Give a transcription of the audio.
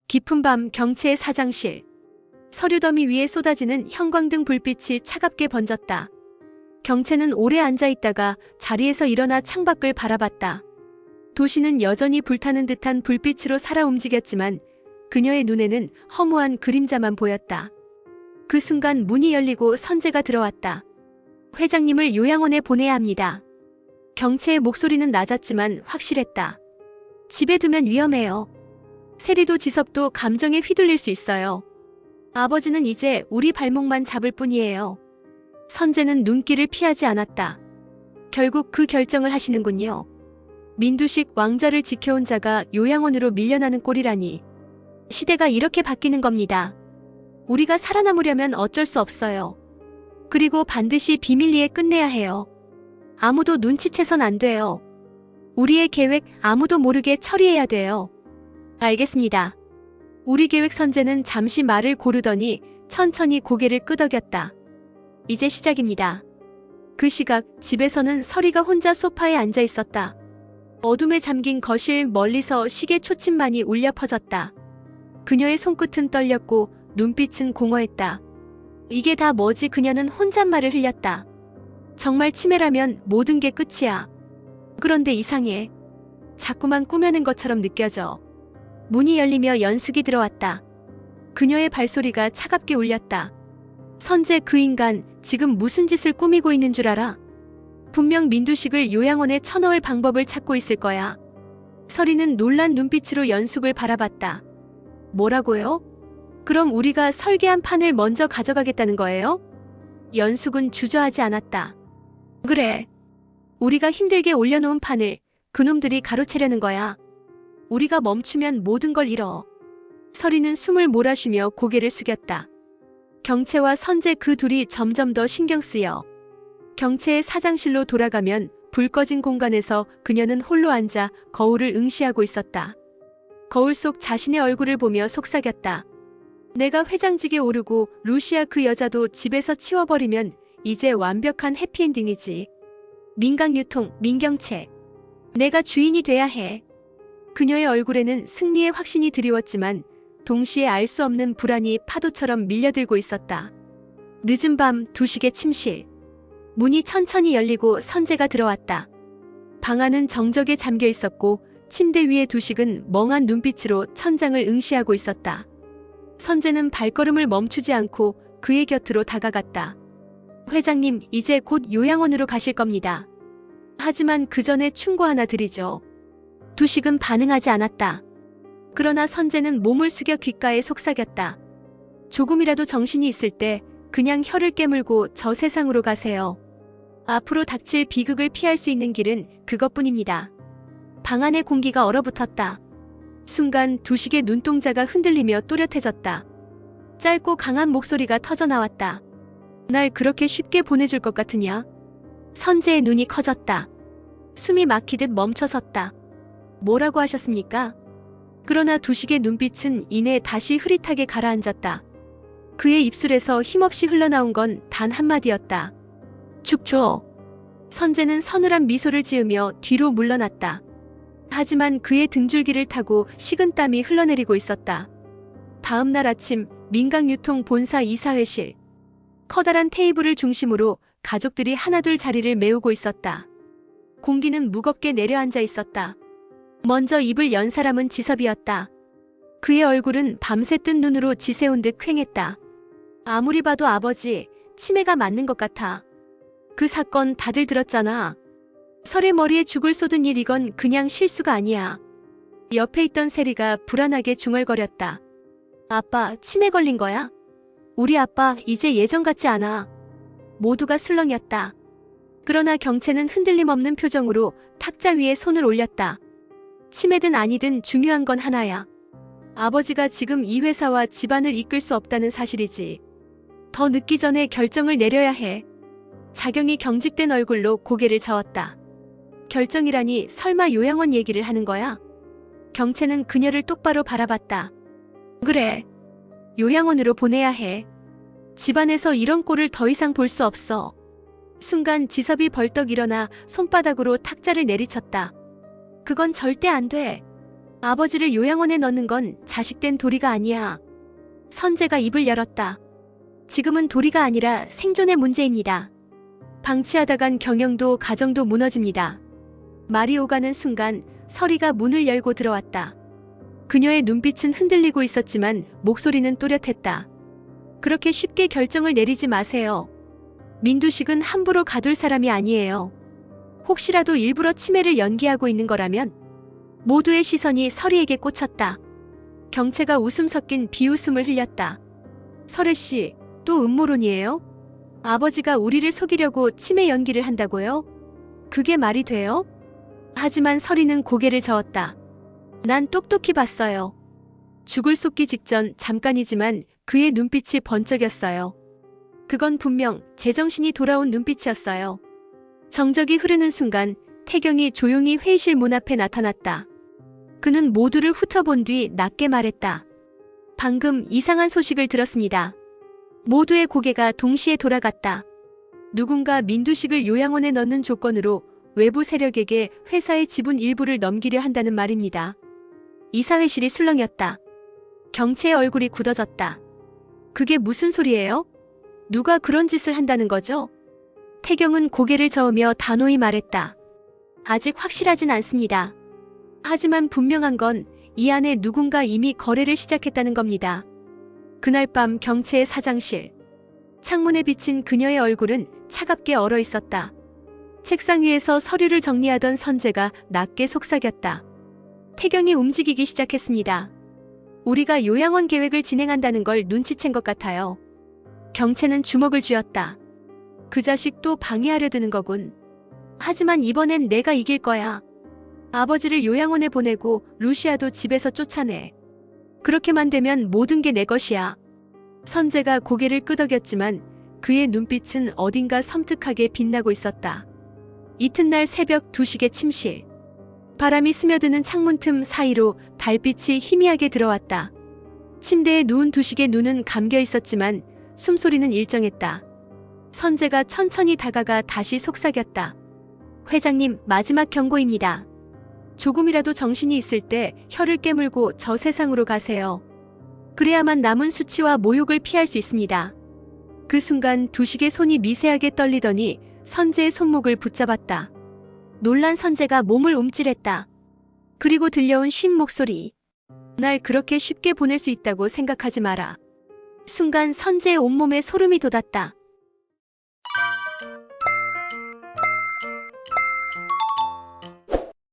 깊은 밤 경채의 사장실. 서류 더미 위에 쏟아지는 형광등 불빛이 차갑게 번졌다. 경채는 오래 앉아있다가 자리에서 일어나 창밖을 바라봤다. 도시는 여전히 불타는 듯한 불빛으로 살아 움직였지만 그녀의 눈에는 허무한 그림자만 보였다. 그 순간 문이 열리고 선재가 들어왔다. 회장님을 요양원에 보내야 합니다. 경채의 목소리는 낮았지만 확실했다. 집에 두면 위험해요. 세리도 지섭도 감정에 휘둘릴 수 있어요. 아버지는 이제 우리 발목만 잡을 뿐이에요. 선재는 눈길을 피하지 않았다. 결국 그 결정을 하시는군요. 민두식 왕자를 지켜온 자가 요양원으로 밀려나는 꼴이라니. 시대가 이렇게 바뀌는 겁니다. 우리가 살아남으려면 어쩔 수 없어요. 그리고 반드시 비밀리에 끝내야 해요. 아무도 눈치채선 안 돼요. 우리의 계획 아무도 모르게 처리해야 돼요. 알겠습니다. 우리 계획. 선재는 잠시 말을 고르더니 천천히 고개를 끄덕였다. 이제 시작입니다. 그 시각 집에서는 서리가 혼자 소파에 앉아 있었다. 어둠에 잠긴 거실 멀리서 시계 초침만이 울려 퍼졌다. 그녀의 손끝은 떨렸고 눈빛은 공허했다. 이게 다 뭐지? 그녀는 혼잣말을 흘렸다. 정말 치매라면 모든 게 끝이야. 그런데 이상해. 자꾸만 꾸며낸 것처럼 느껴져. 문이 열리며 연숙이 들어왔다. 그녀의 발소리가 차갑게 울렸다. 선재, 그 인간 지금 무슨 짓을 꾸미고 있는 줄 알아? 분명 민두식을 요양원에 쳐넣을 방법을 찾고 있을 거야. 서리는 놀란 눈빛으로 연숙을 바라봤다. 뭐라고요? 그럼 우리가 설계한 판을 먼저 가져가겠다는 거예요? 연숙은 주저하지 않았다. 그래. 우리가 힘들게 올려놓은 판을 그놈들이 가로채려는 거야. 우리가 멈추면 모든 걸 잃어. 서리는 숨을 몰아쉬며 고개를 숙였다. 경채와 선재, 그 둘이 점점 더 신경 쓰여. 경채의 사장실로 돌아가면 불 꺼진 공간에서 그녀는 홀로 앉아 거울을 응시하고 있었다. 거울 속 자신의 얼굴을 보며 속삭였다. 내가 회장직에 오르고 루시아 그 여자도 집에서 치워버리면 이제 완벽한 해피엔딩이지. 민강유통, 민경채. 내가 주인이 돼야 해. 그녀의 얼굴에는 승리의 확신이 드리웠지만 동시에 알 수 없는 불안이 파도처럼 밀려들고 있었다. 늦은 밤 두식의 침실. 문이 천천히 열리고 선재가 들어왔다. 방 안은 정적에 잠겨 있었고 침대 위에 두식은 멍한 눈빛으로 천장을 응시하고 있었다. 선재는 발걸음을 멈추지 않고 그의 곁으로 다가갔다. 회장님, 이제 곧 요양원으로 가실 겁니다. 하지만 그 전에 충고 하나 드리죠. 두식은 반응하지 않았다. 그러나 선재는 몸을 숙여 귓가에 속삭였다. 조금이라도 정신이 있을 때 그냥 혀를 깨물고 저 세상으로 가세요. 앞으로 닥칠 비극을 피할 수 있는 길은 그것뿐입니다. 방 안의 공기가 얼어붙었다. 순간 두식의 눈동자가 흔들리며 또렷해졌다. 짧고 강한 목소리가 터져나왔다. 날 그렇게 쉽게 보내줄 것 같으냐? 선재의 눈이 커졌다. 숨이 막히듯 멈춰섰다. 뭐라고 하셨습니까? 그러나 두식의 눈빛은 이내 다시 흐릿하게 가라앉았다. 그의 입술에서 힘없이 흘러나온 건 단 한마디였다. 죽죠. 선재는 서늘한 미소를 지으며 뒤로 물러났다. 하지만 그의 등줄기를 타고 식은땀이 흘러내리고 있었다. 다음 날 아침 민강유통 본사 이사회실. 커다란 테이블을 중심으로 가족들이 하나둘 자리를 메우고 있었다. 공기는 무겁게 내려앉아 있었다. 먼저 입을 연 사람은 지섭이었다. 그의 얼굴은 밤새 뜬 눈으로 지새운 듯 퀭했다. 아무리 봐도 아버지, 치매가 맞는 것 같아. 그 사건 다들 들었잖아. 설의 머리에 죽을 쏟은 일, 이건 그냥 실수가 아니야. 옆에 있던 세리가 불안하게 중얼거렸다. 아빠, 치매 걸린 거야? 우리 아빠 이제 예전 같지 않아. 모두가 술렁였다. 그러나 경채는 흔들림 없는 표정으로 탁자 위에 손을 올렸다. 치매든 아니든 중요한 건 하나야. 아버지가 지금 이 회사와 집안을 이끌 수 없다는 사실이지. 더 늦기 전에 결정을 내려야 해. 자경이 경직된 얼굴로 고개를 저었다. 결정이라니 설마 요양원 얘기를 하는 거야? 경채는 그녀를 똑바로 바라봤다. 그래. 요양원으로 보내야 해. 집안에서 이런 꼴을 더 이상 볼 수 없어. 순간 지섭이 벌떡 일어나 손바닥으로 탁자를 내리쳤다. 그건 절대 안 돼. 아버지를 요양원에 넣는 건 자식된 도리가 아니야. 선재가 입을 열었다. 지금은 도리가 아니라 생존의 문제입니다. 방치하다간 경영도 가정도 무너집니다. 말이 오가는 순간 서리가 문을 열고 들어왔다. 그녀의 눈빛은 흔들리고 있었지만 목소리는 또렷했다. 그렇게 쉽게 결정을 내리지 마세요. 민두식은 함부로 가둘 사람이 아니에요. 혹시라도 일부러 치매를 연기하고 있는 거라면. 모두의 시선이 서리에게 꽂혔다. 경채가 웃음 섞인 비웃음을 흘렸다. 설혜씨, 또 음모론이에요? 아버지가 우리를 속이려고 치매 연기를 한다고요? 그게 말이 돼요? 하지만 서리는 고개를 저었다. 난 똑똑히 봤어요. 죽을 쏟기 직전 잠깐이지만 그의 눈빛이 번쩍였어요. 그건 분명 제정신이 돌아온 눈빛이었어요. 정적이 흐르는 순간 태경이 조용히 회의실 문 앞에 나타났다. 그는 모두를 훑어본 뒤 낮게 말했다. 방금 이상한 소식을 들었습니다. 모두의 고개가 동시에 돌아갔다. 누군가 민두식을 요양원에 넣는 조건으로 외부 세력에게 회사의 지분 일부를 넘기려 한다는 말입니다. 이사회실이 술렁였다. 경채의 얼굴이 굳어졌다. 그게 무슨 소리예요? 누가 그런 짓을 한다는 거죠? 태경은 고개를 저으며 단호히 말했다. 아직 확실하진 않습니다. 하지만 분명한 건 이 안에 누군가 이미 거래를 시작했다는 겁니다. 그날 밤 경채의 사장실. 창문에 비친 그녀의 얼굴은 차갑게 얼어 있었다. 책상 위에서 서류를 정리하던 선재가 낮게 속삭였다. 태경이 움직이기 시작했습니다. 우리가 요양원 계획을 진행한다는 걸 눈치챈 것 같아요. 경채는 주먹을 쥐었다. 그 자식 또 방해하려 드는 거군. 하지만 이번엔 내가 이길 거야. 아버지를 요양원에 보내고 루시아도 집에서 쫓아내. 그렇게만 되면 모든 게 내 것이야. 선재가 고개를 끄덕였지만 그의 눈빛은 어딘가 섬뜩하게 빛나고 있었다. 이튿날 새벽 2시의 침실. 바람이 스며드는 창문 틈 사이로 달빛이 희미하게 들어왔다. 침대에 누운 두식의 눈은 감겨 있었지만 숨소리는 일정했다. 선재가 천천히 다가가 다시 속삭였다. 회장님, 마지막 경고입니다. 조금이라도 정신이 있을 때 혀를 깨물고 저 세상으로 가세요. 그래야만 남은 수치와 모욕을 피할 수 있습니다. 그 순간 두식의 손이 미세하게 떨리더니 선재의 손목을 붙잡았다. 놀란 선재가 몸을 움찔했다. 그리고 들려온 쉰 목소리. 날 그렇게 쉽게 보낼 수 있다고 생각하지 마라. 순간 선재의 온몸에 소름이 돋았다.